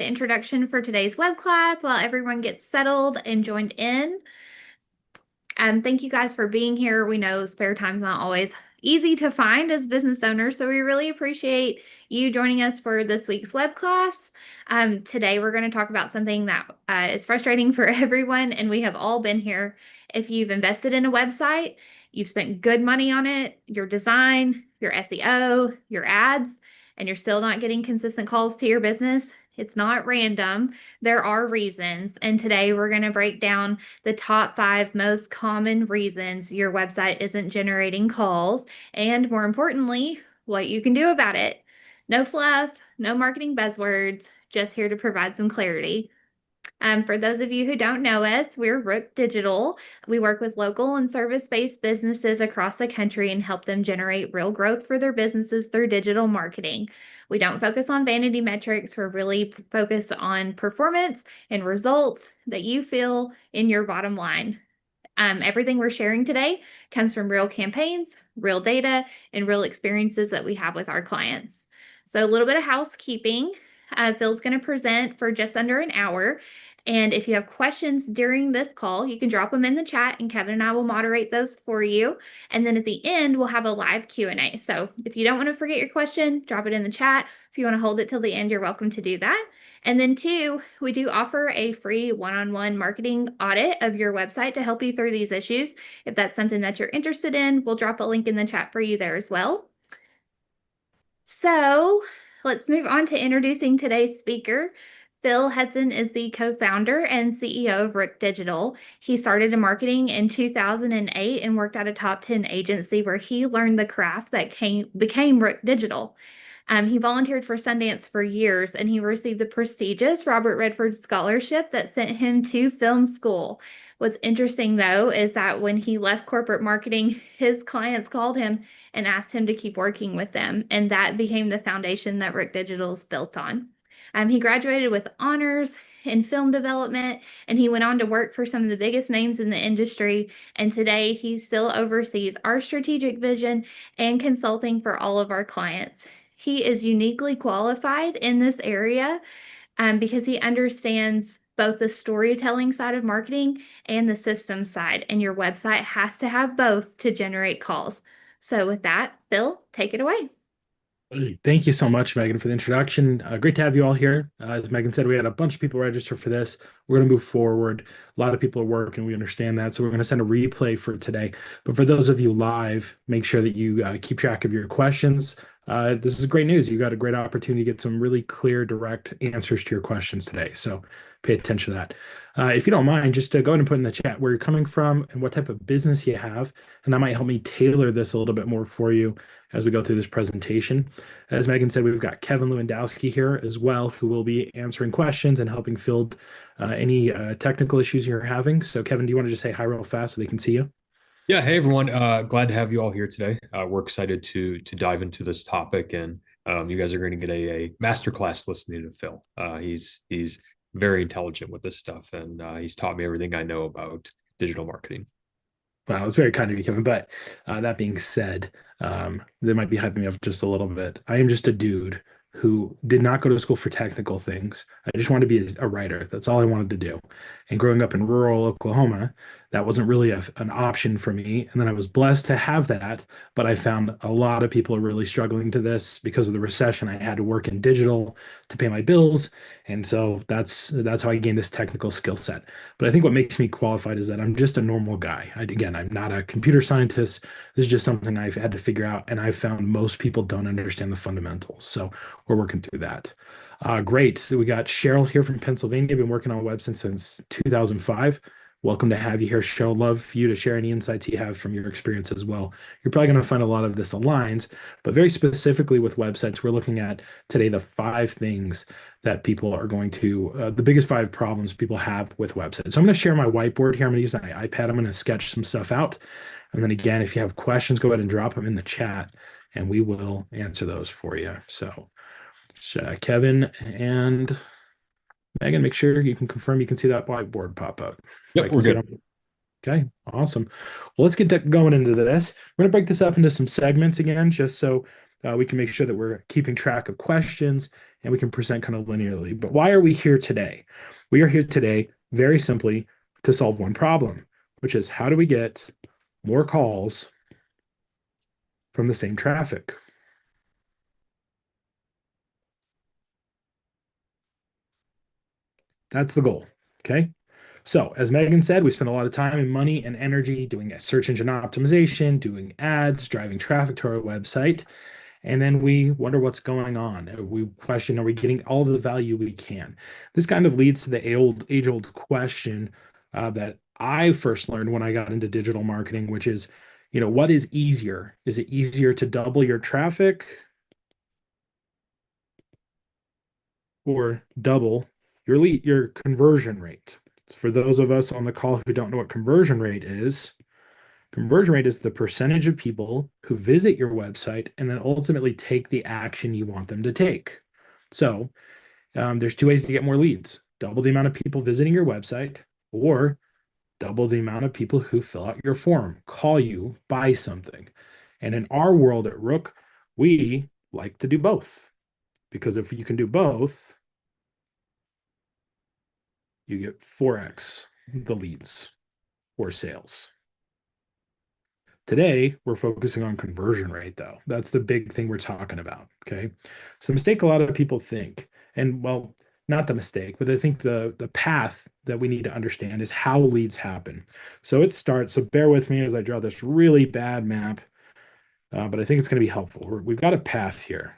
the introduction for today's web class while everyone gets settled and joined in. Thank you guys for being here. We know spare time's not always easy to find as business owners, so we really appreciate you joining us for this week's web class. Today we're going to talk about something that is frustrating for everyone, and we have all been here. If you've invested in a website, you've spent good money on it, your design, your SEO, your ads, and you're still not getting consistent calls to your business, it's not random. There are reasons, and today we're going to break down the top 5 most common reasons your website isn't generating calls, and more importantly, what you can do about it. No fluff, no marketing buzzwords, just here to provide some clarity. For those of you who don't know us, we're Rook Digital. We work with local and service-based businesses across the country and help them generate real growth for their businesses through digital marketing. We don't focus on vanity metrics. We're really focused on performance and results that you feel in your bottom line. Everything we're sharing today comes from real campaigns, real data, and real experiences that we have with our clients. So a little bit of housekeeping. Phil's going to present for just under an hour. And if you have questions during this call, you can drop them in the chat and Kevin and I will moderate those for you. And then at the end, we'll have a live Q&A. So if you don't want to forget your question, drop it in the chat. If you want to hold it till the end, you're welcome to do that. And then 2, we do offer a free one-on-one marketing audit of your website to help you through these issues. If that's something that you're interested in, we'll drop a link in the chat for you there as well. So let's move on to introducing today's speaker. Phil Hudson is the co-founder and CEO of Rook Digital. He started in marketing in 2008 and worked at a top 10 agency where he learned the craft that became Rook Digital. He volunteered for Sundance for years, and he received the prestigious Robert Redford Scholarship that sent him to film school. What's interesting, though, is that when he left corporate marketing, his clients called him and asked him to keep working with them, and that became the foundation that Rook Digital is built on. He graduated with honors in film development, and he went on to work for some of the biggest names in the industry. And today he still oversees our strategic vision and consulting for all of our clients. He is uniquely qualified in this area because he understands both the storytelling side of marketing and the system side, and your website has to have both to generate calls. So with that, Phil, take it away. Thank you so much, Megan, for the introduction. Great to have you all here. As Megan said, we had a bunch of people register for this. We're going to move forward. A lot of people are working. We understand that. So we're going to send a replay for today. But for those of you live, make sure that you keep track of your questions. This is great news. You got a great opportunity to get some really clear, direct answers to your questions today. So pay attention to that. If you don't mind, just go ahead and put in the chat where you're coming from and what type of business you have. And that might help me tailor this a little bit more for you as we go through this presentation. As Megan said, we've got Kevin Lewandowski here as well, who will be answering questions and helping field any technical issues you're having. So Kevin, do you want to just say hi real fast so they can see you? Yeah, hey everyone. Glad to have you all here today. We're excited to dive into this topic, and you guys are going to get a masterclass listening to Phil. He's very intelligent with this stuff, and he's taught me everything I know about digital marketing. Wow, it's very kind of you, Kevin. But that being said, they might be hyping me up just a little bit. I am just a dude who did not go to school for technical things. I just wanted to be a writer. That's all I wanted to do. And growing up in rural Oklahoma, that wasn't really an option for me. And then I was blessed to have that, but I found a lot of people are really struggling to this because of the recession. I had to work in digital to pay my bills, and so that's how I gained this technical skill set. But I think what makes me qualified is that I'm just a normal guy. Again, I'm not a computer scientist. This is just something I've had to figure out, and I've found most people don't understand the fundamentals. So we're working through that. Great. So we got Cheryl here from Pennsylvania. Been working on websites since 2005. Welcome to have you here, Cheryl. Love for you to share any insights you have from your experience as well. You're probably going to find a lot of this aligns, but very specifically with websites, we're looking at today the 5 things that people are going to, the biggest 5 problems people have with websites. So I'm going to share my whiteboard here. I'm going to use my iPad. I'm going to sketch some stuff out. And then again, if you have questions, go ahead and drop them in the chat and we will answer those for you. So Kevin and Megan, make sure you can confirm you can see that whiteboard pop up. Yep, we're good. Okay, awesome. Well, let's get going into this. We're going to break this up into some segments again, just so We can make sure that we're keeping track of questions and we can present kind of linearly. But why are we here today? We are here today very simply to solve one problem, which is how do we get more calls from the same traffic? That's the goal. Okay. So, as Megan said, we spend a lot of time and money and energy doing search engine optimization, doing ads, driving traffic to our website. And then we wonder what's going on. We question, are we getting all the value we can? This kind of leads to the age-old question that I first learned when I got into digital marketing, which is, what is easier? Is it easier to double your traffic or double your conversion rate? For those of us on the call who don't know what conversion rate is the percentage of people who visit your website and then ultimately take the action you want them to take. So there's two ways to get more leads: double the amount of people visiting your website, or double the amount of people who fill out your form, call you, buy something. And in our world at Rook, we like to do both, because if you can do both, you get 4x the leads or sales. Today, we're focusing on conversion rate, though. That's the big thing we're talking about, okay? So the mistake a lot of people think, and well, not the mistake, but I think the path that we need to understand is how leads happen. So it starts, so bear with me as I draw this really bad map, but I think it's going to be helpful. We've got a path here.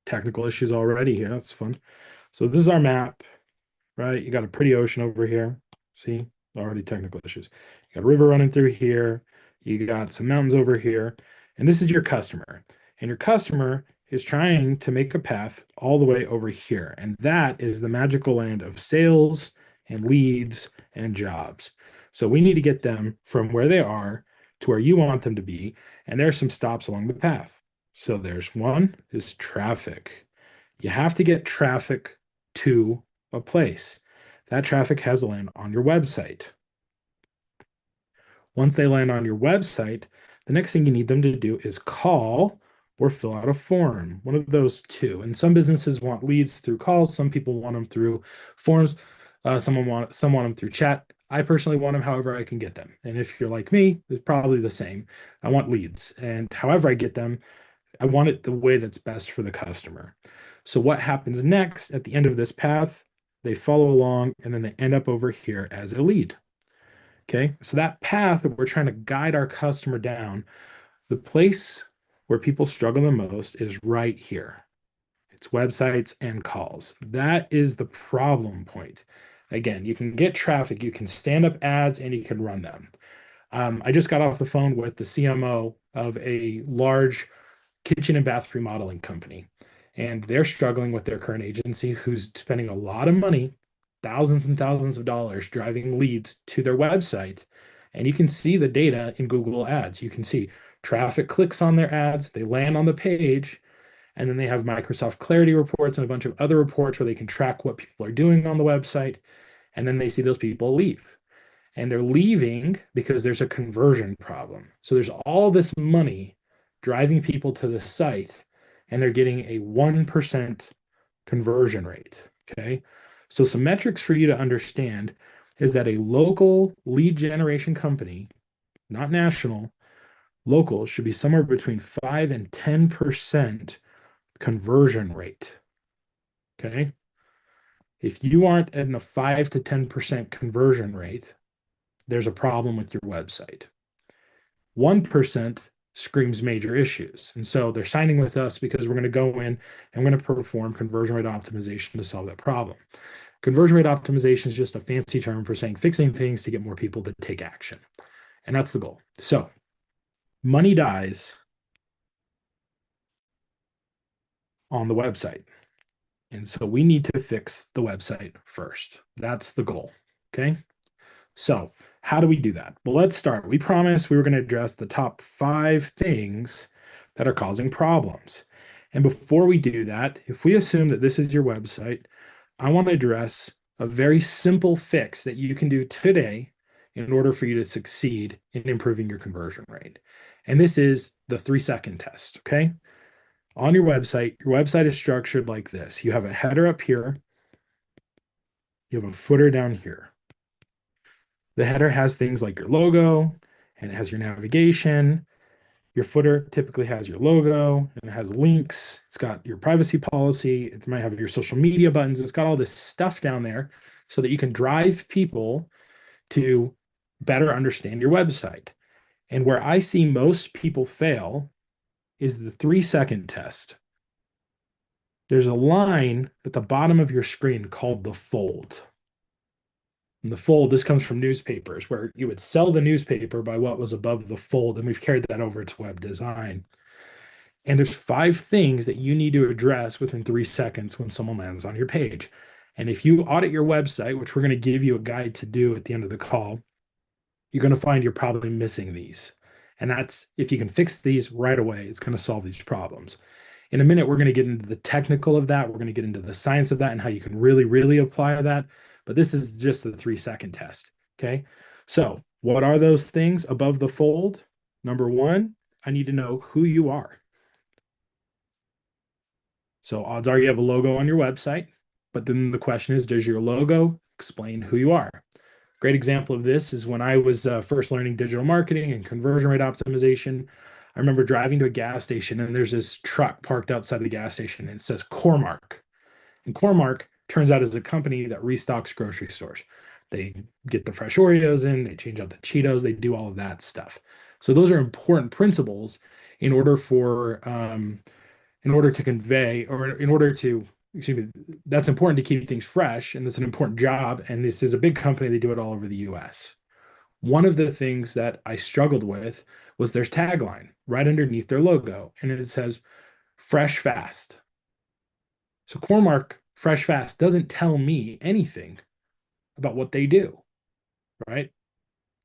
Technical issues already here. That's fun. So this is our map, right? You got a pretty ocean over here. See, already technical issues. You got a river running through here. You got some mountains over here. And this is your customer. And your customer is trying to make a path all the way over here. And that is the magical land of sales and leads and jobs. So we need to get them from where they are to where you want them to be. And there are some stops along the path. So there's one is traffic. You have to get traffic to a place. That traffic has to land on your website. Once they land on your website, the next thing you need them to do is call or fill out a form, one of those two. And some businesses want leads through calls. Some people want them through forms. Some want them through chat. I personally want them however I can get them. And if you're like me, it's probably the same. I want leads, and however I get them, I want it the way that's best for the customer. So what happens next at the end of this path? They follow along and then they end up over here as a lead. Okay, so that path that we're trying to guide our customer down, the place where people struggle the most is right here. It's websites and calls. That is the problem point. Again, you can get traffic, you can stand up ads, and you can run them. I just got off the phone with the CMO of a large kitchen and bath remodeling company, and they're struggling with their current agency who's spending a lot of money, thousands and thousands of dollars, driving leads to their website. And you can see the data in Google Ads. You can see traffic clicks on their ads, they land on the page, and then they have Microsoft Clarity reports and a bunch of other reports where they can track what people are doing on the website. And then they see those people leave. And they're leaving because there's a conversion problem. So there's all this money driving people to the site, and they're getting a 1% conversion rate. Okay. So some metrics for you to understand is that a local lead generation company, not national, local, should be somewhere between 5 and 10% conversion rate. Okay. If you aren't in the 5 to 10% conversion rate, there's a problem with your website. 1% screams major issues. And so they're signing with us because we're going to go in and we're going to perform conversion rate optimization to solve that problem. Conversion rate optimization is just a fancy term for saying fixing things to get more people to take action. And that's the goal. So money dies on the website. And so we need to fix the website first. That's the goal. Okay. So how do we do that? Well, let's start. We promised we were going to address the top 5 things that are causing problems. And before we do that, if we assume that this is your website, I want to address a very simple fix that you can do today in order for you to succeed in improving your conversion rate. And this is the 3-second test. Okay. On your website is structured like this. You have a header up here. You have a footer down here. The header has things like your logo and it has your navigation. Your footer typically has your logo and it has links. It's got your privacy policy. It might have your social media buttons. It's got all this stuff down there so that you can drive people to better understand your website. And where I see most people fail is the 3-second test. There's a line at the bottom of your screen called the fold. And the fold, this comes from newspapers, where you would sell the newspaper by what was above the fold, and we've carried that over to web design. And there's 5 things that you need to address within 3 seconds when someone lands on your page. And if you audit your website, which we're going to give you a guide to do at the end of the call, you're going to find you're probably missing these. And that's, if you can fix these right away, it's going to solve these problems. In a minute, we're going to get into the technical of that. We're going to get into the science of that and how you can really, really apply that. But this is just the 3-second test. Okay. So what are those things above the fold? Number 1, I need to know who you are. So odds are you have a logo on your website, but then the question is, does your logo explain who you are? Great example of this is when I was first learning digital marketing and conversion rate optimization. I remember driving to a gas station and there's this truck parked outside the gas station and it says Cormark. And Cormark turns out is a company that restocks grocery stores. They get the fresh Oreos in, they change out the Cheetos, they do all of that stuff. So those are important principles in order to convey, or in order to, excuse me, that's important to keep things fresh, and it's an important job. And this is a big company, they do it all over the US. One of the things that I struggled with was their tagline right underneath their logo, and it says fresh fast. So Cormark Fresh Fast doesn't tell me anything about what they do, right?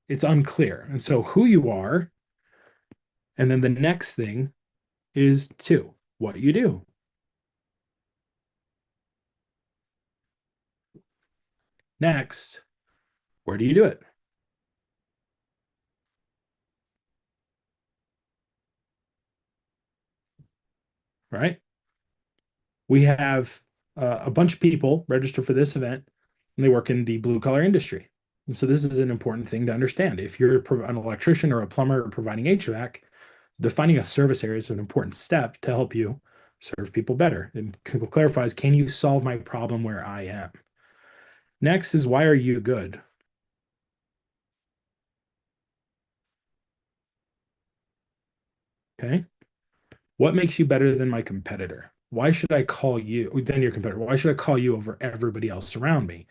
It's unclear. And so who you are, and then the next thing is what you do. Next, where do you do it? Right? We have a bunch of people register for this event, and they work in the blue collar industry. And so this is an important thing to understand. If you're an electrician or a plumber or providing HVAC, defining a service area is an important step to help you serve people better. And clarifies, can you solve my problem where I am? Next is, why are you good? Okay. What makes you better than my competitor? Why should I call you, then your competitor? Why should I call you over everybody else around me?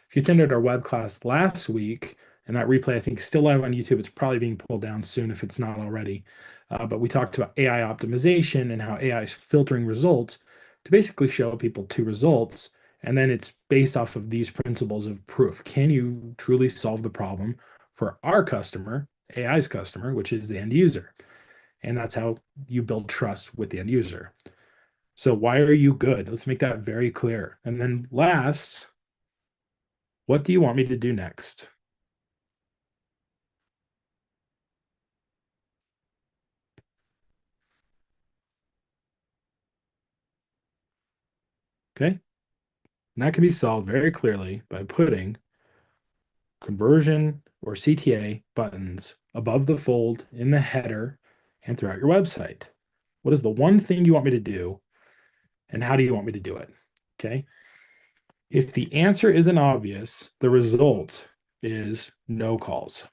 If you attended our web class last week, and that replay I think is still live on YouTube, it's probably being pulled down soon if it's not already. But we talked about AI optimization and how AI is filtering results to basically show people 2 results. And then it's based off of these principles of proof. Can you truly solve the problem for our customer, AI's customer, which is the end user? And that's how you build trust with the end user. So why are you good? Let's make that very clear. And then last, what do you want me to do next? Okay. And that can be solved very clearly by putting conversion or CTA buttons above the fold, in the header, and throughout your website. What is the one thing you want me to do, and how do you want me to do it? Okay. If the answer isn't obvious, the result is no calls.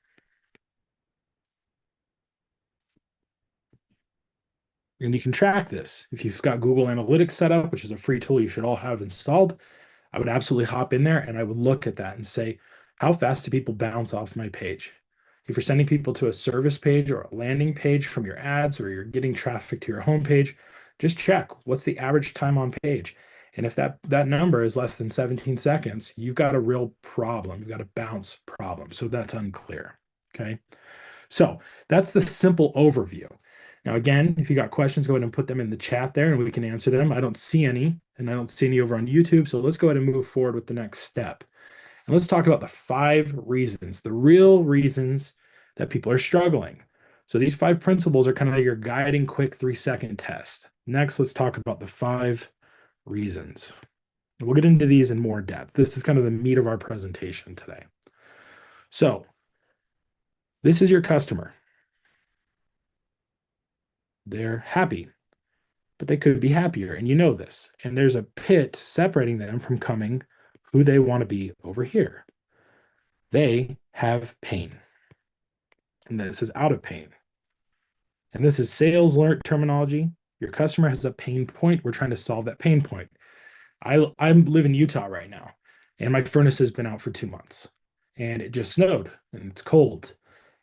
And you can track this. If you've got Google Analytics set up, which is a free tool you should all have installed, I would absolutely hop in there and I would look at that and say, how fast do people bounce off my page? If you're sending people to a service page or a landing page from your ads, or you're getting traffic to your homepage, just check what's the average time on page. And if that number is less than 17 seconds, you've got a real problem. You've got a bounce problem. So that's unclear. Okay. So that's the simple overview. Now, again, if you got questions, go ahead and put them in the chat there and we can answer them. I don't see any, and I don't see any over on YouTube. So let's go ahead and move forward with the next step. And let's talk about the 5 reasons, the real reasons that people are struggling. So these 5 principles are kind of your guiding quick 3-second test. Next, let's talk about the 5 reasons. We'll get into these in more depth. This is kind of the meat of our presentation today. So this is your customer. They're happy, but they could be happier, and you know this. And there's a pit separating them from coming who they want to be over here. They have pain, and this is out of pain. And this is sales alert terminology. Your customer has a pain point. We're trying to solve that pain point. I live in Utah right now, and my furnace has been out for 2 months, and it just snowed, and it's cold,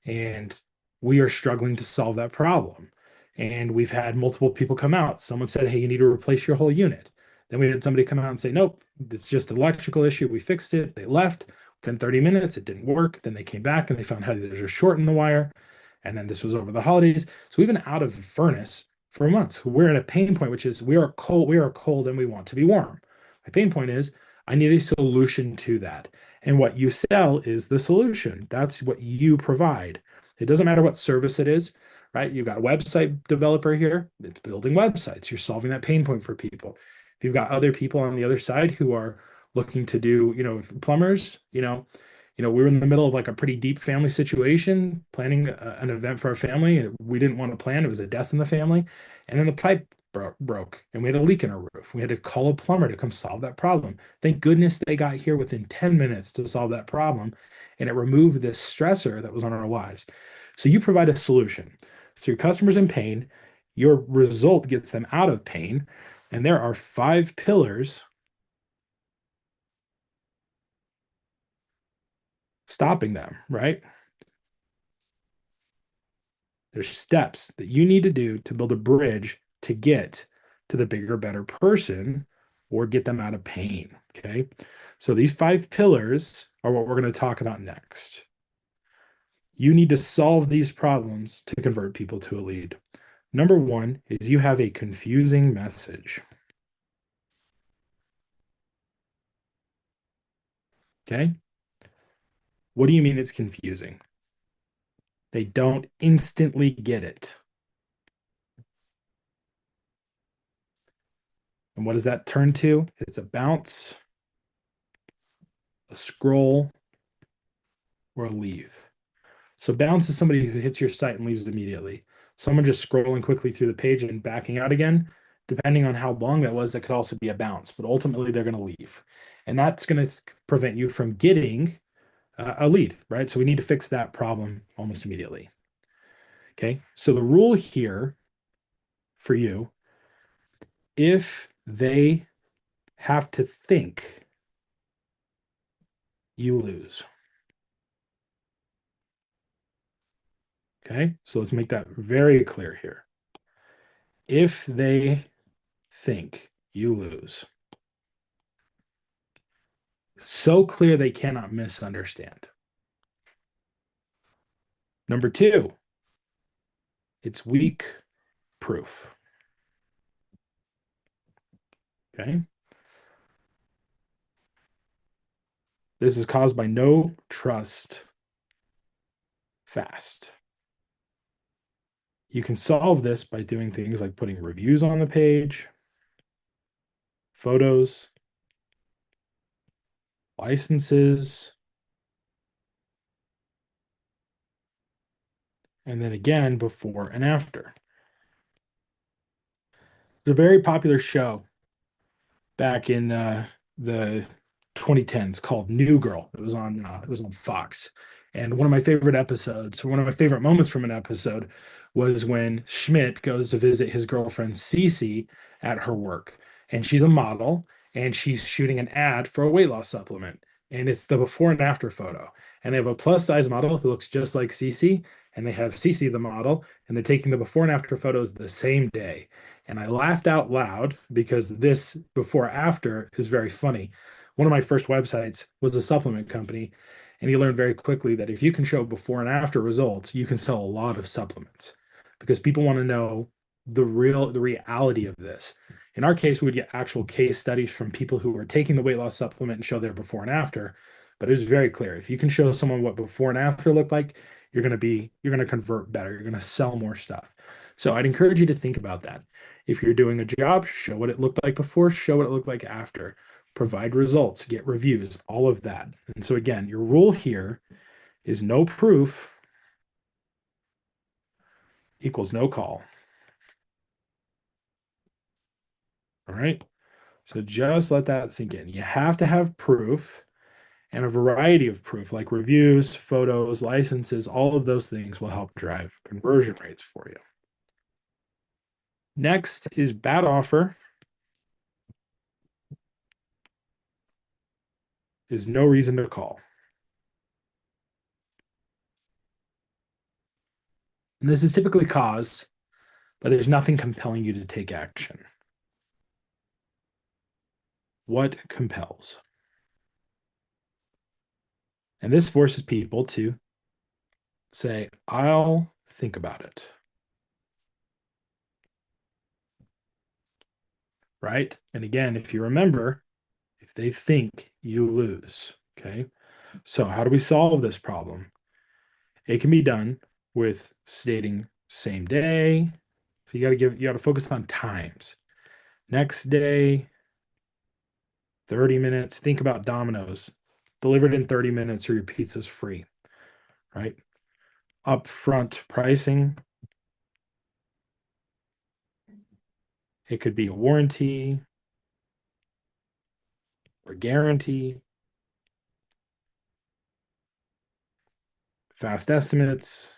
and we are struggling to solve that problem. And we've had multiple people come out. Someone said, "Hey, you need to replace your whole unit." Then we had somebody come out and say, "Nope, it's just an electrical issue. We fixed it." They left. Within 30 minutes, it didn't work. Then they came back and they found how there's a short in the wire. And then this was over the holidays. So we've been out of the furnace for months. We're in a pain point, which is we are cold and we want to be warm. My pain point is I need a solution to that. And what you sell is the solution. That's what you provide. It doesn't matter what service it is, right? You've got a website developer here, it's building websites. You're solving that pain point for people. If you've got other people on the other side who are looking to do, plumbers, we were in the middle of like a pretty deep family situation, planning an event for our family. We didn't want to plan. It was a death in the family. And then the pipe broke and we had a leak in our roof. We had to call a plumber to come solve that problem. Thank goodness they got here within 10 minutes to solve that problem. And it removed this stressor that was on our lives. So you provide a solution. So your customer's in pain, your result gets them out of pain. And there are 5 pillars stopping them, right? There's steps that you need to do to build a bridge to get to the bigger, better person or get them out of pain. Okay. So these 5 pillars are what we're going to talk about next. You need to solve these problems to convert people to a lead. Number 1 is you have a confusing message. Okay. What do you mean it's confusing? They don't instantly get it. And what does that turn to? It's a bounce, a scroll, or a leave. So bounce is somebody who hits your site and leaves immediately. Someone just scrolling quickly through the page and backing out again, depending on how long that was, that could also be a bounce, but ultimately they're going to leave. And that's going to prevent you from getting a lead, right? So we need to fix that problem almost immediately. Okay, so the rule here for you, if they have to think, you lose. Okay, so let's make that very clear here. If they think, you lose. So clear they cannot misunderstand. Number 2, it's weak proof. Okay. This is caused by no trust fast. You can solve this by doing things like putting reviews on the page, photos, licenses, and then again before and after. It's a very popular show back in the 2010s called New Girl. It was on Fox. And one of my favorite episodes, one of my favorite moments from an episode was when Schmidt goes to visit his girlfriend Cece at her work. And she's a model and she's shooting an ad for a weight loss supplement. And it's the before and after photo. And they have a plus size model who looks just like Cece. And they have Cece, the model, and they're taking the before and after photos the same day. And I laughed out loud because this before after is very funny. One of my first websites was a supplement company, and you learn very quickly that if you can show before and after results, you can sell a lot of supplements because people want to know the reality of this. In our case, we would get actual case studies from people who were taking the weight loss supplement and show their before and after. But it was very clear. If you can show someone what before and after looked like, you're going to convert better. You're going to sell more stuff. So I'd encourage you to think about that. If you're doing a job, show what it looked like before, show what it looked like after, provide results, get reviews, all of that. And so again, your rule here is no proof equals no call. All right. So just let that sink in. You have to have proof and a variety of proof like reviews, photos, licenses, all of those things will help drive conversion rates for you. Next is bad offer is no reason to call. And this is typically cause, but there's nothing compelling you to take action. What compels? And this forces people to say, I'll think about it. Right? And again, if you remember, if they think, you lose. Okay. So how do we solve this problem? It can be done with stating same day. So you got to focus on times. Next day, 30 minutes. Think about Domino's. Delivered in 30 minutes or your pizza's free, right? Upfront pricing. It could be a warranty or guarantee. Fast estimates.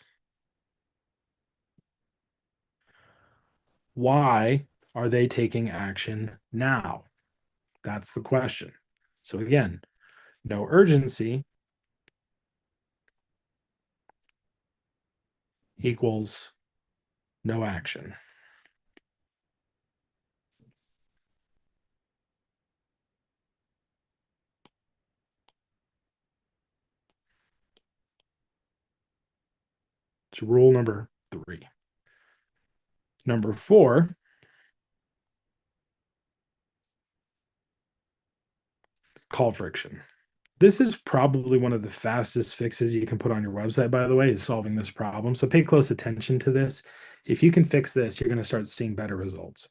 Why are they taking action now? That's the question. So again, no urgency equals no action. It's rule number 3. Number 4 is call friction. This is probably one of the fastest fixes you can put on your website, by the way, is solving this problem. So pay close attention to this. If you can fix this, you're going to start seeing better results.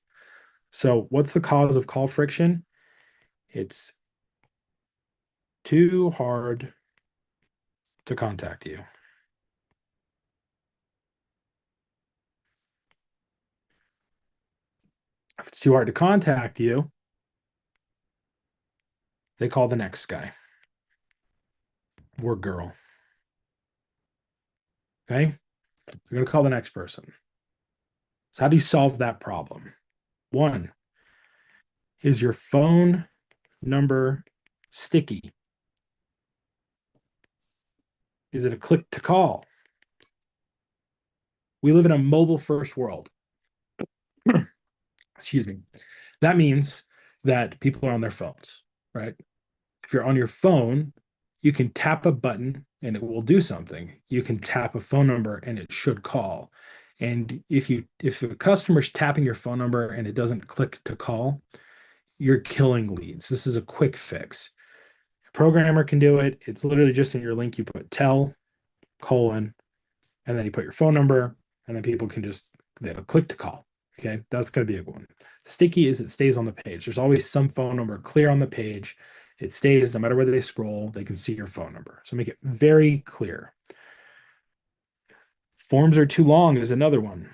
So what's the cause of call friction? It's too hard to contact you. If it's too hard to contact you, they call the next guy or girl. Okay? They're going to call the next person. So how do you solve that problem? 1, is your phone number sticky? Is it a click to call? We live in a mobile first world. Excuse me. That means that people are on their phones, right? If you're on your phone, you can tap a button and it will do something. You can tap a phone number and it should call. And if a customer's tapping your phone number and it doesn't click to call, you're killing leads. This is a quick fix. A programmer can do it. It's literally just in your link. You put tell, colon, and then you put your phone number, and then people can they'll click to call. Okay, that's going to be a good one. Sticky is it stays on the page. There's always some phone number clear on the page. It stays no matter whether they scroll, they can see your phone number. So make it very clear. Forms are too long is another one.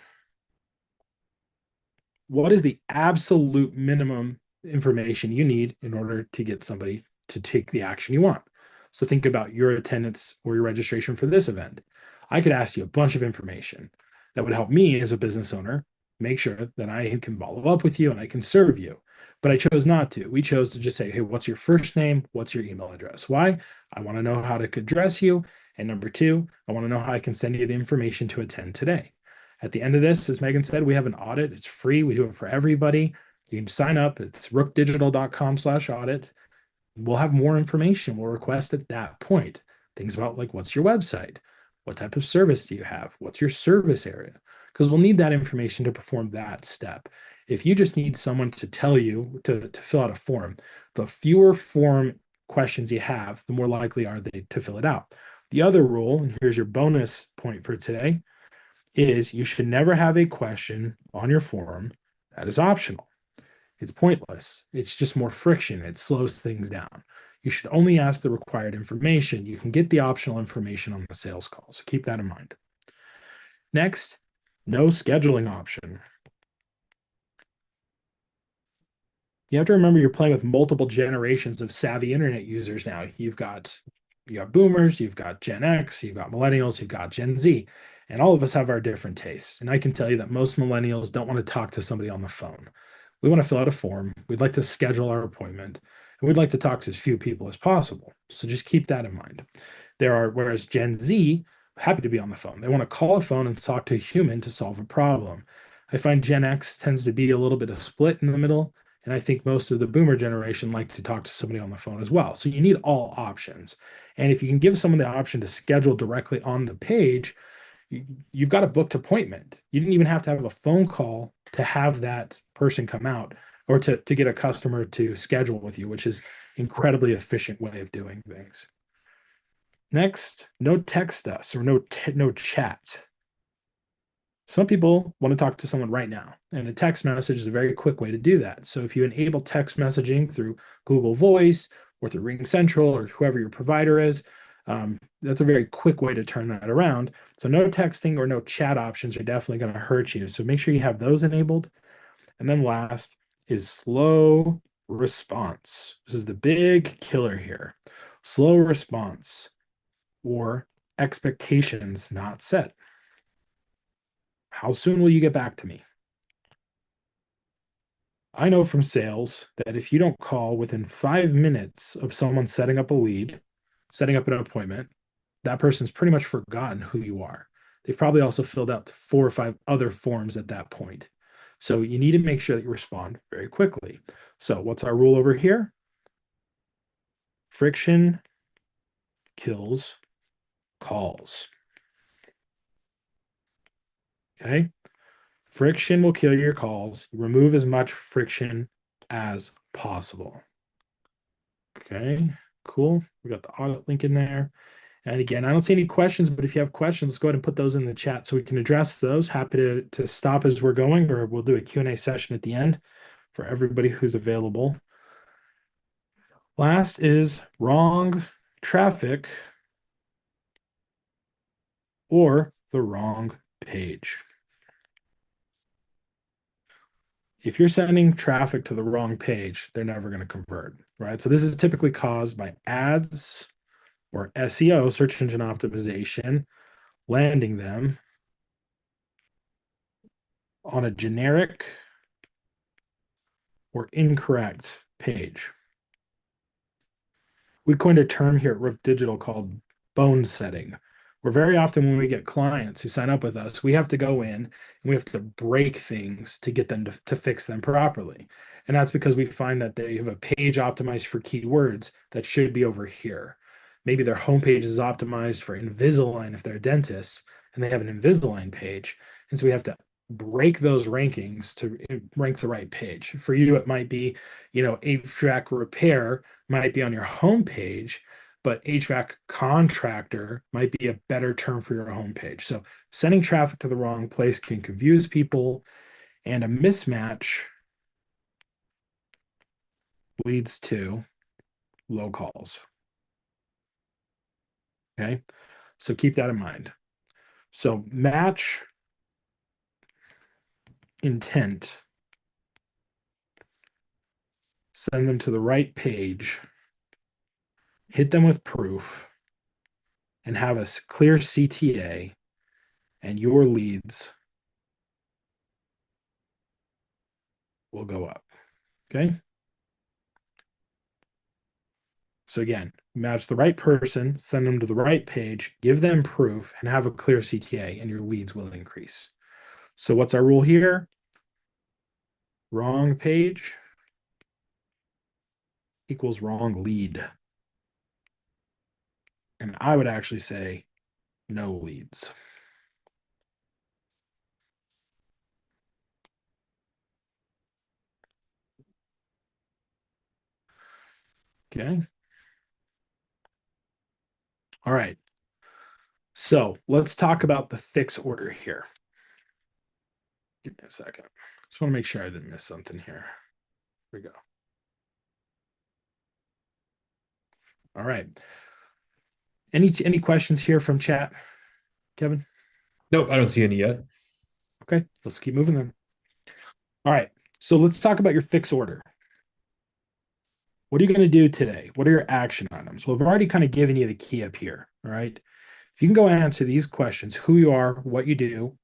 What is the absolute minimum information you need in order to get somebody to take the action you want? So think about your attendance or your registration for this event. I could ask you a bunch of information that would help me as a business owner make sure that I can follow up with you and I can serve you. But I chose not to. We chose to just say, hey, what's your first name? What's your email address? Why? I want to know how to address you. And number 2, I want to know how I can send you the information to attend today. At the end of this, as Megan said, we have an audit. It's free. We do it for everybody. You can sign up. It's rookdigital.com/audit. We'll have more information. We'll request at that point. Things about like, what's your website? What type of service do you have? What's your service area? Because we'll need that information to perform that step. If you just need someone to tell you to fill out a form, the fewer form questions you have, the more likely are they to fill it out. The other rule, and here's your bonus point for today, is you should never have a question on your form that is optional. It's pointless. It's just more friction. It slows things down. You should only ask the required information. You can get the optional information on the sales call. So keep that in mind. Next, no scheduling option. You have to remember you're playing with multiple generations of savvy internet users now. You got boomers, you've got Gen X, you've got millennials, you've got Gen Z, and all of us have our different tastes. And I can tell you that most millennials don't want to talk to somebody on the phone. We want to fill out a form. We'd like to schedule our appointment, and we'd like to talk to as few people as possible. So just keep that in mind. Whereas Gen Z, happy to be on the phone. They want to call a phone and talk to a human to solve a problem. I find Gen X tends to be a little bit of split in the middle. And I think most of the boomer generation like to talk to somebody on the phone as well. So you need all options. And if you can give someone the option to schedule directly on the page, you've got a booked appointment. You didn't even have to have a phone call to have that person come out or to get a customer to schedule with you, which is incredibly efficient way of doing things. Next, no text us or no chat. Some people want to talk to someone right now, and a text message is a very quick way to do that. So if you enable text messaging through Google Voice or through Ring Central or whoever your provider is, that's a very quick way to turn that around. So no texting or no chat options are definitely going to hurt you. So make sure you have those enabled. And then last is slow response. This is the big killer here. Slow response or expectations not set. How soon will you get back to me? I know from sales that if you don't call within 5 minutes of someone setting up a lead, setting up an appointment, that person's pretty much forgotten who you are. They've probably also filled out 4 or 5 other forms at that point. So you need to make sure that you respond very quickly. So what's our rule over here? Friction kills calls. Okay. Friction will kill your calls. Remove as much friction as possible. Okay, cool. We got the audit link in there. And again, I don't see any questions, but if you have questions, let's go ahead and put those in the chat so we can address those. Happy to stop as we're going, or we'll do a Q&A session at the end for everybody who's available. Last is wrong traffic or the wrong page. If you're sending traffic to the wrong page, they're never going to convert, right? So this is typically caused by ads or SEO, search engine optimization, landing them on a generic or incorrect page. We coined a term here at Rook Digital called bone setting, where very often when we get clients who sign up with us, we have to go in and we have to break things to get them to fix them properly. And that's because we find that they have a page optimized for keywords that should be over here. Maybe their homepage is optimized for Invisalign if they're a dentist and they have an Invisalign page. And so we have to break those rankings to rank the right page. For you, it might be, HVAC repair might be on your homepage, but HVAC contractor might be a better term for your homepage. So sending traffic to the wrong place can confuse people, and a mismatch leads to low calls. Okay, so keep that in mind. So match intent, send them to the right page, hit them with proof, and have a clear CTA, and your leads will go up. Okay. So again, match the right person, send them to the right page, give them proof, and have a clear CTA, and your leads will increase. So what's our rule here? Wrong page equals wrong lead. And I would actually say no leads. Okay. All right. So let's talk about the fix order here. Give me a second. Just want to make sure I didn't miss something here. Here we go. All right. Any questions here from chat, Kevin? Nope, I don't see any yet. Okay, let's keep moving then. All right. So let's talk about your fix order. What are you going to do today? What are your action items? Well, I've already kind of given you the key up here. All right. If you can go answer these questions, who you are, what you do,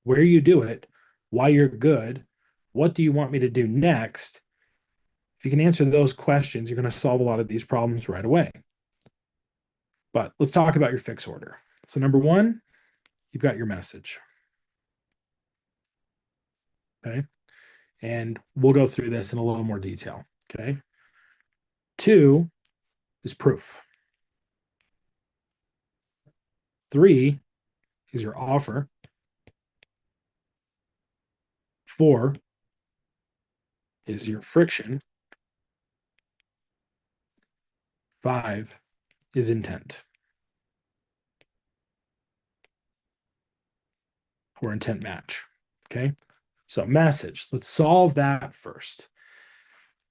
where you do it, why you're good, what do you want me to do next? If you can answer those questions, you're going to solve a lot of these problems right away. But let's talk about your fix order. So number one, you've got your message. Okay. And we'll go through this in a little more detail. Okay. Two is proof. Three is your offer. Four is your friction. Five is intent or intent match. Okay. So message, let's solve that first.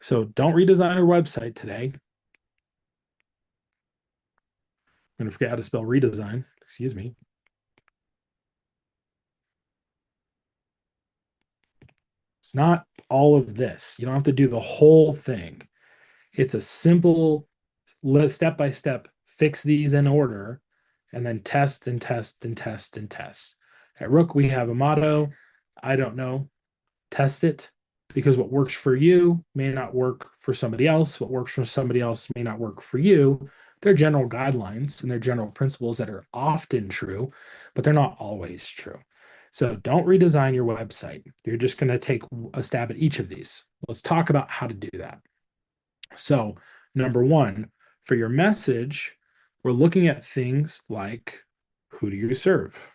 So don't redesign your website today. I'm going to forget how to spell redesign. Excuse me. It's not all of this. You don't have to do the whole thing. It's a simple step by step, fix these in order, and then test and test and test and test. At Rook, we have a motto. I don't know. Test it, because what works for you may not work for somebody else. What works for somebody else may not work for you. They're general guidelines and they're general principles that are often true, but they're not always true. So don't redesign your website. You're just going to take a stab at each of these. Let's talk about how to do that. So, number one, for your message, we're looking at things like, who do you serve?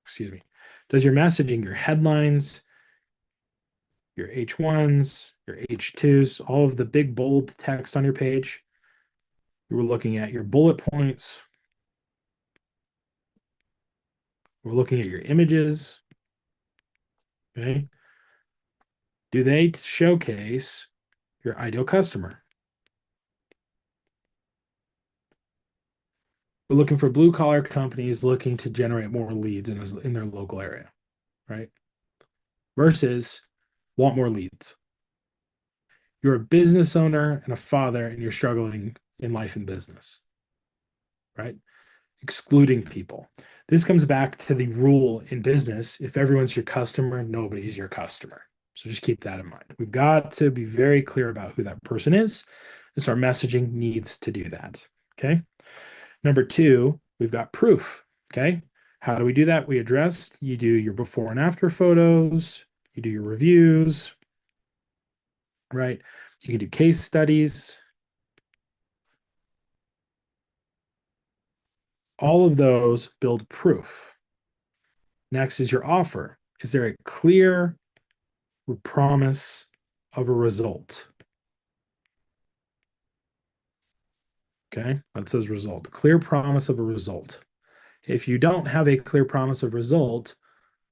Excuse me. Does your messaging, your headlines, your H1s, your H2s, all of the big bold text on your page. We're looking at your bullet points. We're looking at your images. Okay. Do they showcase your ideal customer? We're looking for blue collar companies looking to generate more leads in their local area, right? Versus want more leads. You're a business owner and a father, and you're struggling in life and business, right? Excluding people. This comes back to the rule in business. If everyone's your customer, nobody's your customer. So just keep that in mind. We've got to be very clear about who that person is. And so our messaging needs to do that. Okay. Number two, we've got proof. Okay. How do we do that? We addressed, you do your before and after photos, you do your reviews, right? You can do case studies. All of those build proof. Next is your offer. Is there a clear promise of a result? Okay, that says result. Clear promise of a result. If you don't have a clear promise of result,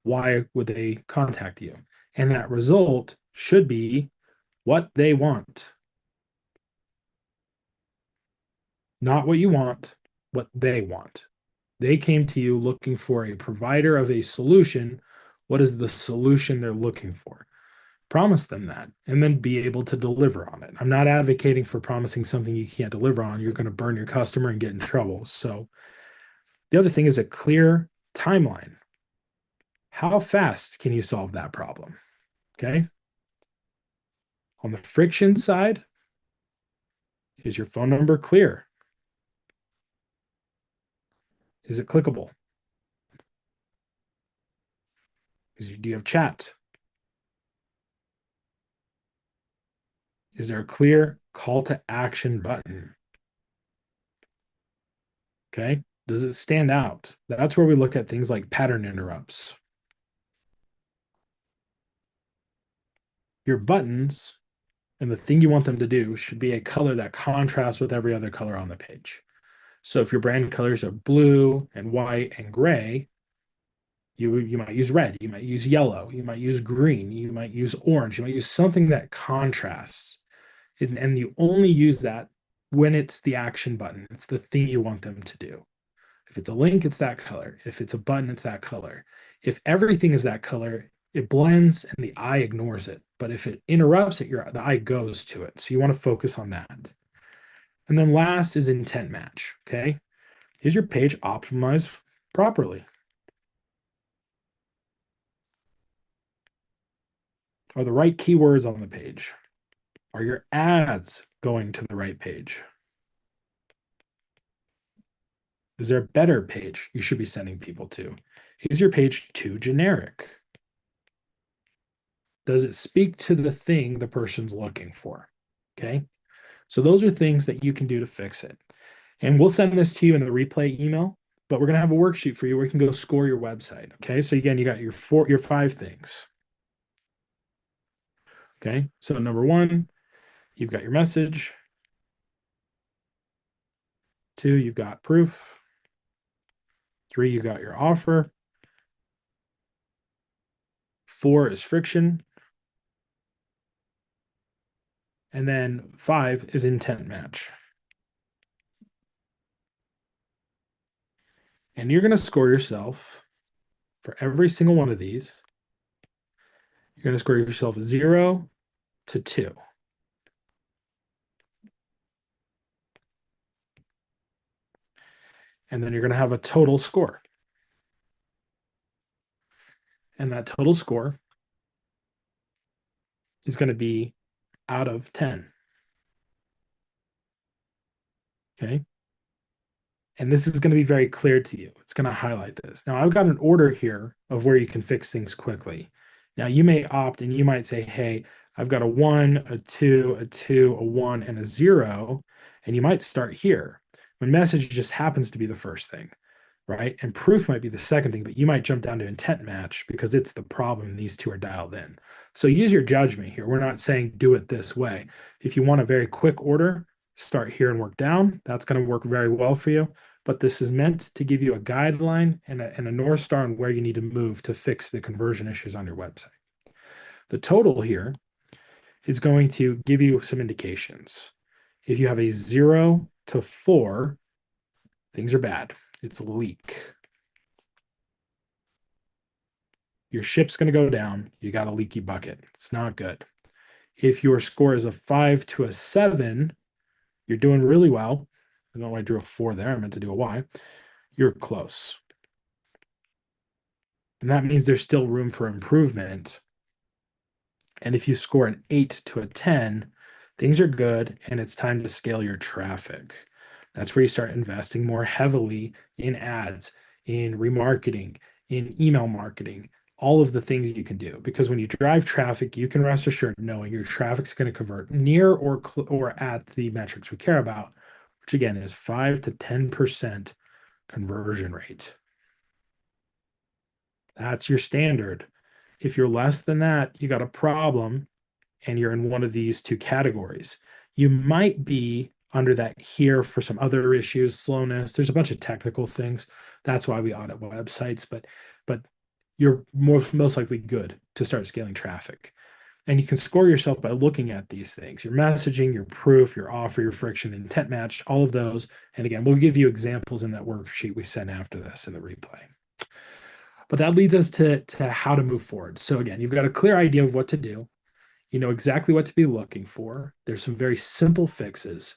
why would they contact you? And that result should be what they want, not what you want, what they want. They came to you looking for a provider of a solution. What is the solution they're looking for? Promise them that and then be able to deliver on it. I'm not advocating for promising something you can't deliver on. You're going to burn your customer and get in trouble. So the other thing is a clear timeline. How fast can you solve that problem? Okay. On the friction side, is your phone number clear? Is it clickable? Do you have chat? Is there a clear call to action button? Okay. Does it stand out? That's where we look at things like pattern interrupts. Your buttons and the thing you want them to do should be a color that contrasts with every other color on the page. So if your brand colors are blue and white and gray, you might use red, you might use yellow, you might use green, you might use orange, you might use something that contrasts. And you only use that when it's the action button. It's the thing you want them to do. If it's a link, it's that color. If it's a button, it's that color. If everything is that color, it blends and the eye ignores it. But if it interrupts it, the eye goes to it. So you want to focus on that. And then last is intent match. Okay. Is your page optimized properly? Are the right keywords on the page? Are your ads going to the right page? Is there a better page you should be sending people to? Is your page too generic? Does it speak to the thing the person's looking for? Okay. So those are things that you can do to fix it. And we'll send this to you in the replay email, but we're going to have a worksheet for you where you can go score your website. Okay. So again, you got your 5 things. Okay. So number 1, you've got your message. 2, you've got proof. 3, you got your offer. 4 is friction. And then 5 is intent match. And you're going to score yourself for every single one of these. You're going to score yourself 0 to 2. And then you're going to have a total score. And that total score is going to be out of 10. Okay. And this is going to be very clear to you. It's going to highlight this. Now, I've got an order here of where you can fix things quickly. Now, you may opt and you might say, hey, I've got a 1, a 2, a 2, a 1, and a 0. And you might start here when message just happens to be the first thing, right? And proof might be the second thing, but you might jump down to intent match because it's the problem. These two are dialed in. So use your judgment here. We're not saying do it this way. If you want a very quick order, start here and work down. That's going to work very well for you. But this is meant to give you a guideline and a North Star on where you need to move to fix the conversion issues on your website. The total here is going to give you some indications. If you have a 0 to 4, things are bad. It's a leak. Your ship's going to go down. You got a leaky bucket. It's not good. If your score is a 5 to a 7, you're doing really well. I don't know why I drew a 4 there. I meant to do a Y. You're close. And that means there's still room for improvement. And if you score an 8 to a 10, things are good and it's time to scale your traffic. That's where you start investing more heavily in ads, in remarketing, in email marketing, all of the things you can do. Because when you drive traffic, you can rest assured knowing your traffic's going to convert near or at the metrics we care about, which again is 5 to 10% conversion rate. That's your standard. If you're less than that, you got a problem and you're in one of these 2 categories. You might be under that here for some other issues, slowness. There's a bunch of technical things. That's why we audit websites, but you're most likely good to start scaling traffic. And you can score yourself by looking at these things: your messaging, your proof, your offer, your friction, intent match, all of those. And again, we'll give you examples in that worksheet we send after this in the replay. But that leads us to how to move forward. So again, you've got a clear idea of what to do. You know exactly what to be looking for. There's some very simple fixes.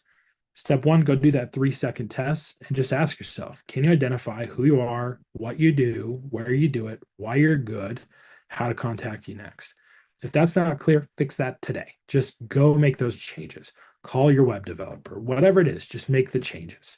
Step 1, go do that 3-second test and just ask yourself, can you identify who you are, what you do, where you do it, why you're good, how to contact you next? If that's not clear, fix that today. Just go make those changes. Call your web developer, whatever it is, just make the changes.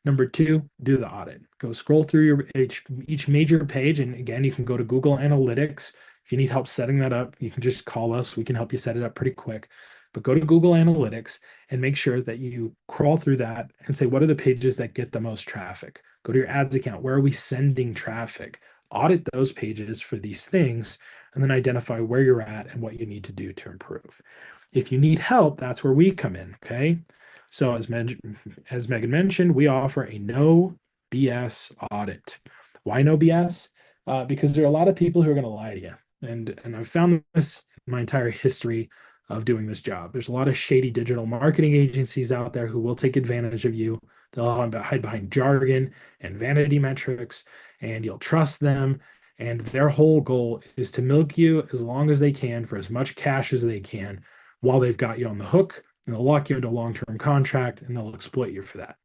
Number 2, do the audit. Go scroll through each major page. And again, you can go to Google Analytics. If you need help setting that up, you can just call us. We can help you set it up pretty quick. But go to Google Analytics and make sure that you crawl through that and say, what are the pages that get the most traffic? Go to your ads account. Where are we sending traffic? Audit those pages for these things, and then identify where you're at and what you need to do to improve. If you need help, that's where we come in, okay? So as Megan mentioned, we offer a no BS audit. Why no BS? Because there are a lot of people who are going to lie to you. And I've found this in my entire history of doing this job. There's a lot of shady digital marketing agencies out there who will take advantage of you. They'll hide behind jargon and vanity metrics, and you'll trust them. And their whole goal is to milk you as long as they can for as much cash as they can while they've got you on the hook, and they'll lock you into a long-term contract and they'll exploit you for that.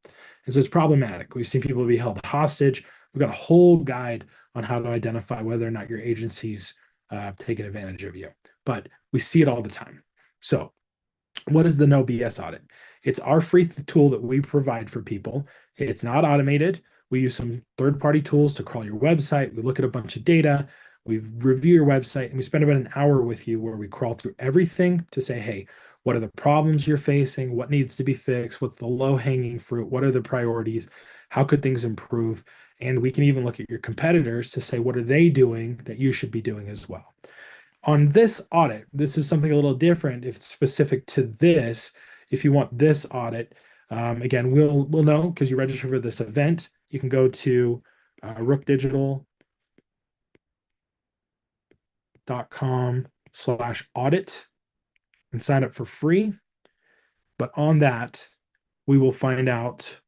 And so it's problematic. We've seen people be held hostage. We've got a whole guide on how to identify whether or not your agency's taking advantage of you. But we see it all the time. So what is the no BS audit? It's our free tool that we provide for people. It's not automated. We use some third-party tools to crawl your website. We look at a bunch of data. We review your website, and we spend about an hour with you where we crawl through everything to say, hey, what are the problems you're facing? What needs to be fixed? What's the low-hanging fruit? What are the priorities? How could things improve? And we can even look at your competitors to say, what are they doing that you should be doing as well? On this audit, this is something a little different. If it's specific to this, if you want this audit, again, we'll know because you register for this event. You can go to rookdigital.com/audit and sign up for free. But on that, we will find out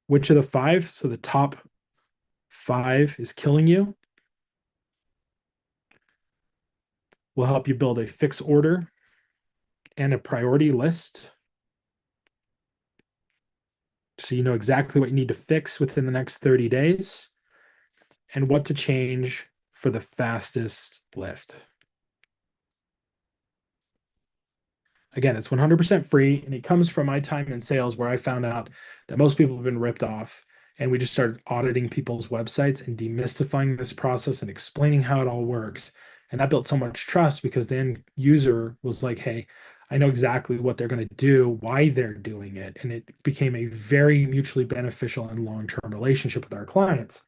which of the five, so the top five is killing you. We'll help you build a fix order and a priority list, so you know exactly what you need to fix within the next 30 days and what to change for the fastest lift. Again, it's 100% free, and it comes from my time in sales where I found out that most people have been ripped off. And we just started auditing people's websites and demystifying this process and explaining how it all works. And that built so much trust because the end user was like, hey, I know exactly what they're going to do, why they're doing it. And it became a very mutually beneficial and long-term relationship with our clients.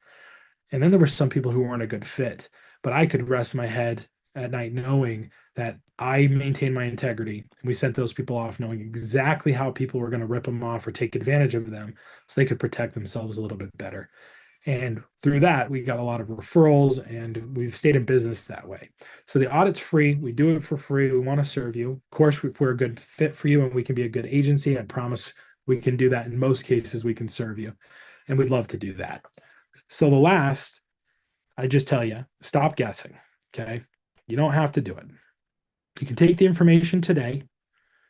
And then there were some people who weren't a good fit, but I could rest my head at night knowing that I maintained my integrity. And we sent those people off knowing exactly how people were going to rip them off or take advantage of them so they could protect themselves a little bit better. And through that, we got a lot of referrals and we've stayed in business that way. So the audit's free. We do it for free. We want to serve you. Of course, if we're a good fit for you and we can be a good agency, I promise we can do that. In most cases, we can serve you. And we'd love to do that. So the last, I just tell you, stop guessing. Okay. You don't have to do it. You can take the information today.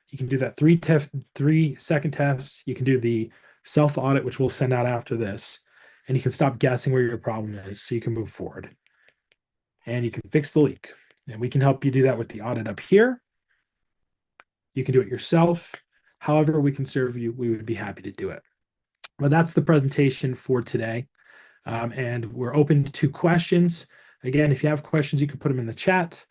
You can do that 3-second test. You can do the self audit, which we'll send out after this. And you can stop guessing where your problem is so you can move forward. And you can fix the leak. And we can help you do that with the audit up here. You can do it yourself. However, we can serve you, we would be happy to do it. But that's the presentation for today. And we're open to questions. Again, if you have questions, you can put them in the chat.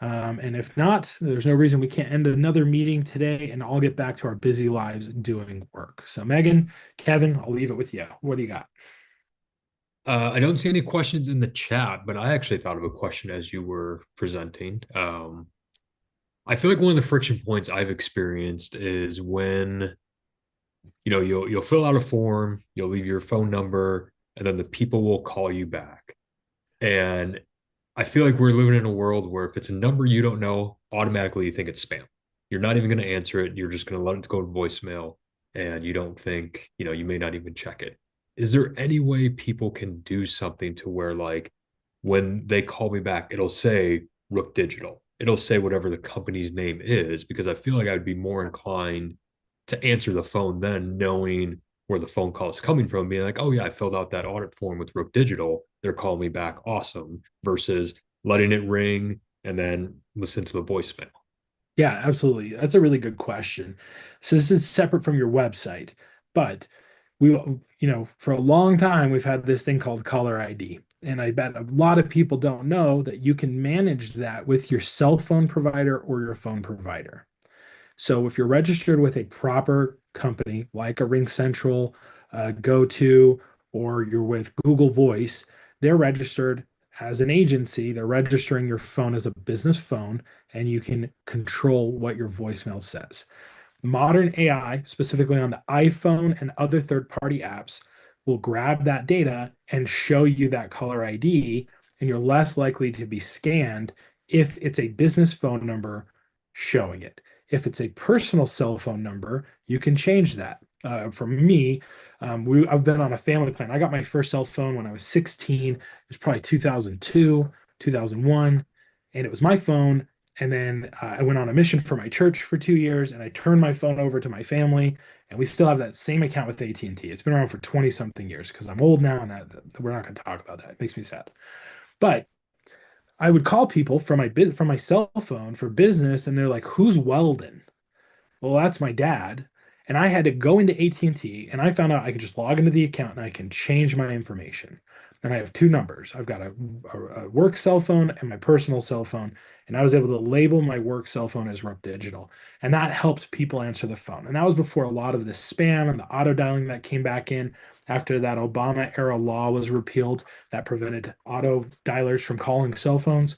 And if not, there's no reason we can't end another meeting today and I'll get back to our busy lives doing work. So Megan, Kevin, I'll leave it with you. What do you got? I don't see any questions in the chat, but I actually thought of a question as you were presenting. I feel like one of the friction points I've experienced is when you'll fill out a form, you'll leave your phone number, and then the people will call you back. And I feel like we're living in a world where if it's a number you don't know, automatically you think it's spam. You're not even going to answer it. You're just going to let it go to voicemail, and you don't think, you may not even check it. Is there any way people can do something to where, like, when they call me back, it'll say Rook Digital? It'll say whatever the company's name is, because I feel like I'd be more inclined to answer the phone then, knowing where the phone call is coming from, being like, oh yeah, I filled out that audit form with Rook Digital. They're calling me back. Awesome. Versus letting it ring and then listen to the voicemail. Yeah, absolutely. That's a really good question. So this is separate from your website, but for a long time, we've had this thing called caller ID. And I bet a lot of people don't know that you can manage that with your cell phone provider or your phone provider. So if you're registered with a proper company like a Ring Central, GoTo, or you're with Google Voice, they're registered as an agency. They're registering your phone as a business phone, and you can control what your voicemail says. Modern AI, specifically on the iPhone and other third-party apps, will grab that data and show you that caller ID, and you're less likely to be scanned if it's a business phone number showing it. If it's a personal cell phone number, you can change that. For me, I've been on a family plan. I got my first cell phone when I was 16. It was probably 2002, 2001, and it was my phone. And then I went on a mission for my church for 2 years, and I turned my phone over to my family, and we still have that same account with AT&T. It's been around for 20 something years because I'm old now, and we're not going to talk about that. It makes me sad. But I would call people from my cell phone for business, and they're like, "Who's Weldon?" Well, that's my dad. And I had to go into AT&T, and I found out I could just log into the account and I can change my information. And I have two numbers. I've got a work cell phone and my personal cell phone. And I was able to label my work cell phone as Rook Digital. And that helped people answer the phone. And that was before a lot of the spam and the auto dialing that came back in after that Obama era law was repealed that prevented auto dialers from calling cell phones.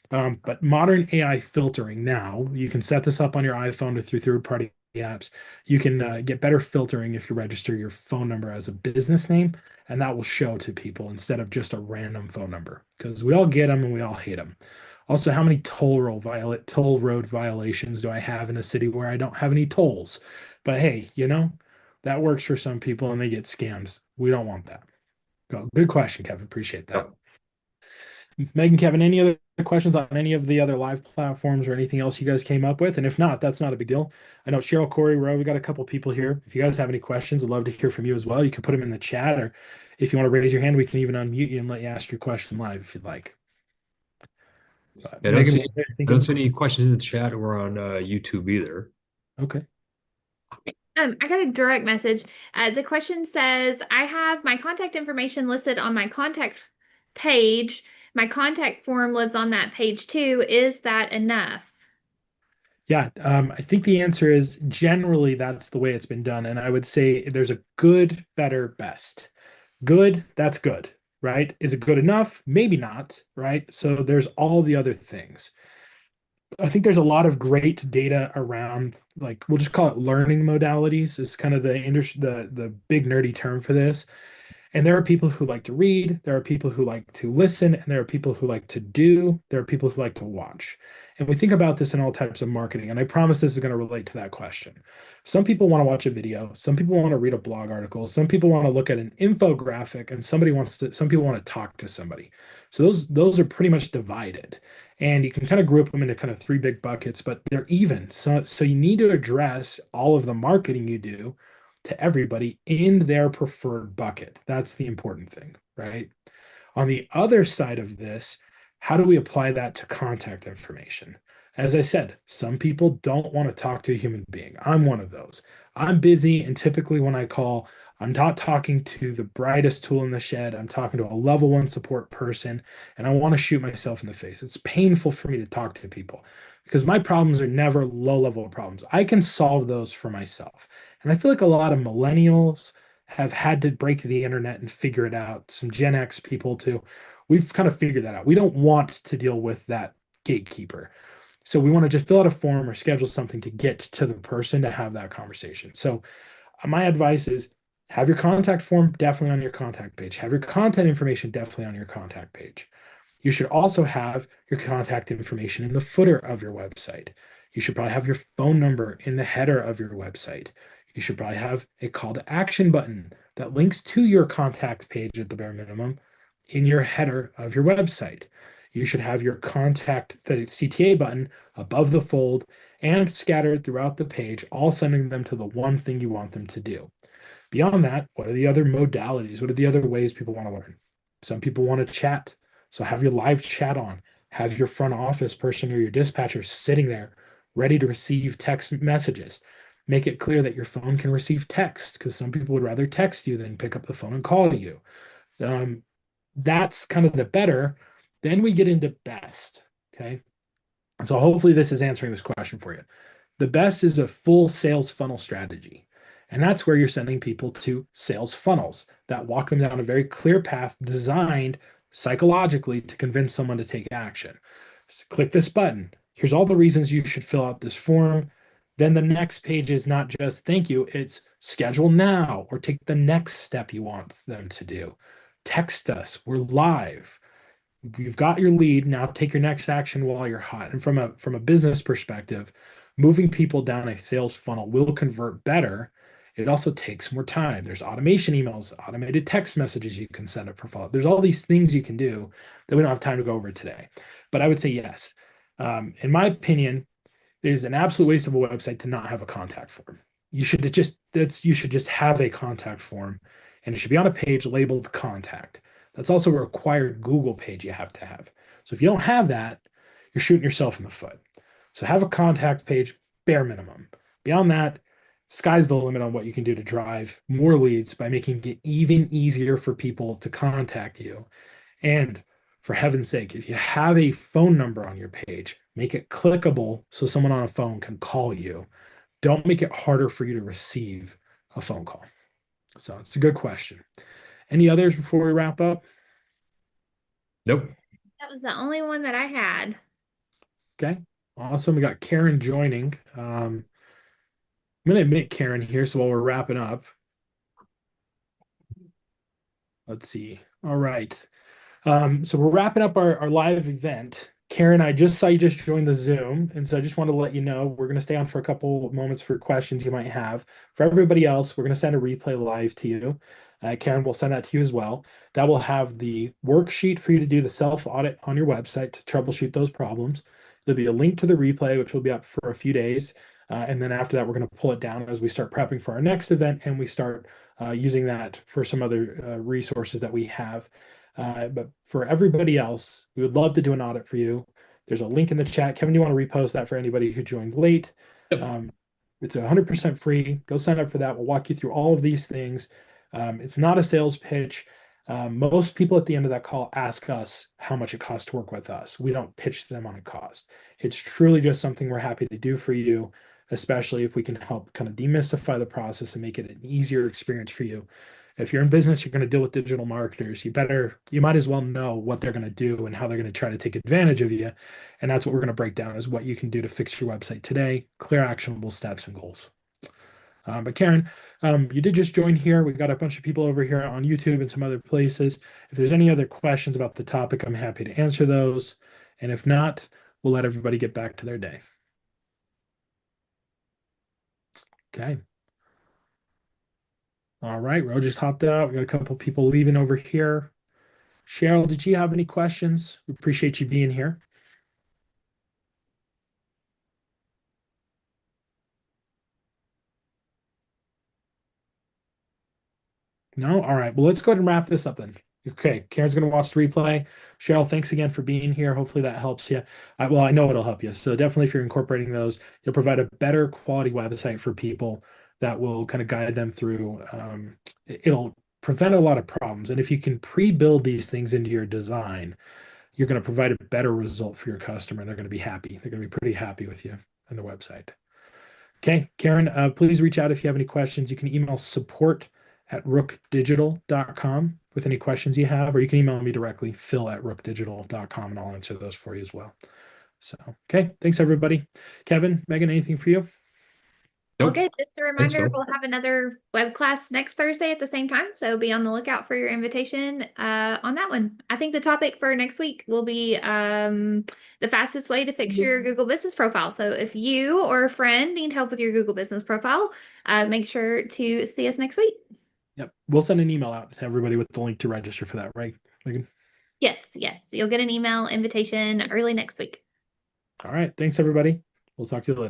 But modern AI filtering now, you can set this up on your iPhone or through third-party apps. You can get better filtering if you register your phone number as a business name, and that will show to people instead of just a random phone number because we all get them and we all hate them. Also, how many toll road violations do I have in a city where I don't have any tolls? But hey, that works for some people and they get scammed. We don't want that. Good question, Kevin. Appreciate that. Megan, Kevin, any other questions on any of the other live platforms or anything else you guys came up with? And if not, that's not a big deal. I know Cheryl, Corey, Roy, we got a couple people here. If you guys have any questions, I'd love to hear from you as well. You can put them in the chat, or if you want to raise your hand, we can even unmute you and let you ask your question live if you'd like. I don't see any questions in the chat or on YouTube either. Okay. I got a direct message. The question says, I have my contact information listed on my contact page. My contact form lives on that page too. Is that enough? Yeah, I think the answer is generally that's the way it's been done. And I would say there's a good, better, best. Good, that's good, right? Is it good enough? Maybe not, right? So there's all the other things. I think there's a lot of great data around, like we'll just call it learning modalities, is kind of the big nerdy term for this. And there are people who like to read, there are people who like to listen, and there are people who like to do, there are people who like to watch. And we think about this in all types of marketing. And I promise this is going to relate to that question. Some people want to watch a video, some people want to read a blog article, some people want to look at an infographic, and some people want to talk to somebody. So those are pretty much divided. And you can kind of group them into kind of three big buckets, but they're even. So you need to address all of the marketing you do to everybody in their preferred bucket. That's the important thing, right? On the other side of this, how do we apply that to contact information? As I said, some people don't want to talk to a human being. I'm one of those. I'm busy, and typically when I call, I'm not talking to the brightest tool in the shed. I'm talking to a level one support person, and I want to shoot myself in the face. It's painful for me to talk to people because my problems are never low level problems. I can solve those for myself. And I feel like a lot of millennials have had to break the internet and figure it out. Some Gen X people too. We've kind of figured that out. We don't want to deal with that gatekeeper. So we want to just fill out a form or schedule something to get to the person to have that conversation. So my advice is have your contact form definitely on your contact page. Have your contact information definitely on your contact page. You should also have your contact information in the footer of your website. You should probably have your phone number in the header of your website. You should probably have a call to action button that links to your contact page at the bare minimum in your header of your website. You should have your the CTA button above the fold and scattered throughout the page, all sending them to the one thing you want them to do. Beyond that, what are the other modalities? What are the other ways people want to learn? Some people want to chat. So have your live chat on. Have your front office person or your dispatcher sitting there ready to receive text messages. Make it clear that your phone can receive text because some people would rather text you than pick up the phone and call you. That's kind of the better. Then we get into best. Okay. So hopefully this is answering this question for you. The best is a full sales funnel strategy. And that's where you're sending people to sales funnels that walk them down a very clear path designed psychologically to convince someone to take action. So click this button. Here's all the reasons you should fill out this form. then the next page is not just thank you, it's schedule now or take the next step you want them to do. Text us, we're live. You've got your lead, now take your next action while you're hot. And from a business perspective, moving people down a sales funnel will convert better. It also takes more time. There's automation emails, automated text messages you can send up for follow-up. There's all these things you can do that we don't have time to go over today. But I would say yes. In my opinion, it is an absolute waste of a website to not have a contact form. You should just have a contact form, and it should be on a page labeled contact. That's also a required Google page you have to have. So if you don't have that, you're shooting yourself in the foot. So have a contact page, bare minimum. Beyond that, sky's the limit on what you can do to drive more leads by making it even easier for people to contact you. And for heaven's sake, if you have a phone number on your page, make it clickable so someone on a phone can call you. Don't make it harder for you to receive a phone call. So it's a good question. Any others before we wrap up? Nope. That was the only one that I had. Okay. Awesome. We got Karen joining. I'm going to admit Karen here. So while we're wrapping up, let's see. All right. So we're wrapping up our live event. Karen, I just saw you just joined the Zoom. And so I just want to let you know we're going to stay on for a couple of moments for questions you might have. For everybody else, we're going to send a replay live to you. Karen, we'll send that to you as well. That will have the worksheet for you to do the self audit on your website to troubleshoot those problems. There'll be a link to the replay, which will be up for a few days. And then after that, we're going to pull it down as we start prepping for our next event and we start using that for some other resources that we have. But for everybody else, we would love to do an audit for you. There's a link in the chat. Kevin, do you want to repost that for anybody who joined late? Yep. It's 100% free. Go sign up for that. We'll walk you through all of these things. It's not a sales pitch. Most people at the end of that call ask us how much it costs to work with us. We don't pitch them on a cost. It's truly just something we're happy to do for you, especially if we can help kind of demystify the process and make it an easier experience for you. If you're in business, you're going to deal with digital marketers. You might as well know what they're going to do and how they're going to try to take advantage of you. And that's what we're going to break down is what you can do to fix your website today, clear actionable steps and goals. But Karen, you did just join here. We've got a bunch of people over here on YouTube and some other places. If there's any other questions about the topic, I'm happy to answer those. And if not, we'll let everybody get back to their day. Okay. All right, Ro just hopped out. We got a couple people leaving over here. Cheryl, did you have any questions? We appreciate you being here. No? All right. Well, let's go ahead and wrap this up then. Okay, Karen's going to watch the replay. Cheryl, thanks again for being here. Hopefully that helps you. Well, I know it'll help you. So definitely if you're incorporating those, you'll provide a better quality website for people that will kind of guide them through. It'll prevent a lot of problems. And if you can pre-build these things into your design, you're going to provide a better result for your customer. And they're going to be happy. They're going to be pretty happy with you and the website. Okay, Karen, please reach out if you have any questions. You can email support@rookdigital.com with any questions you have, or you can email me directly, phil@rookdigital.com, and I'll answer those for you as well. So, okay, thanks everybody. Kevin, Megan, anything for you? Nope. Okay, just a Thanks, reminder, Phil. we'll have another web class next Thursday at the same time, so be on the lookout for your invitation on that one. I think the topic for next week will be the fastest way to fix your Google Business profile. So if you or a friend need help with your Google Business profile, make sure to see us next week. Yep, we'll send an email out to everybody with the link to register for that, right, Megan? Yes, yes, you'll get an email invitation early next week. All right, thanks everybody. We'll talk to you later.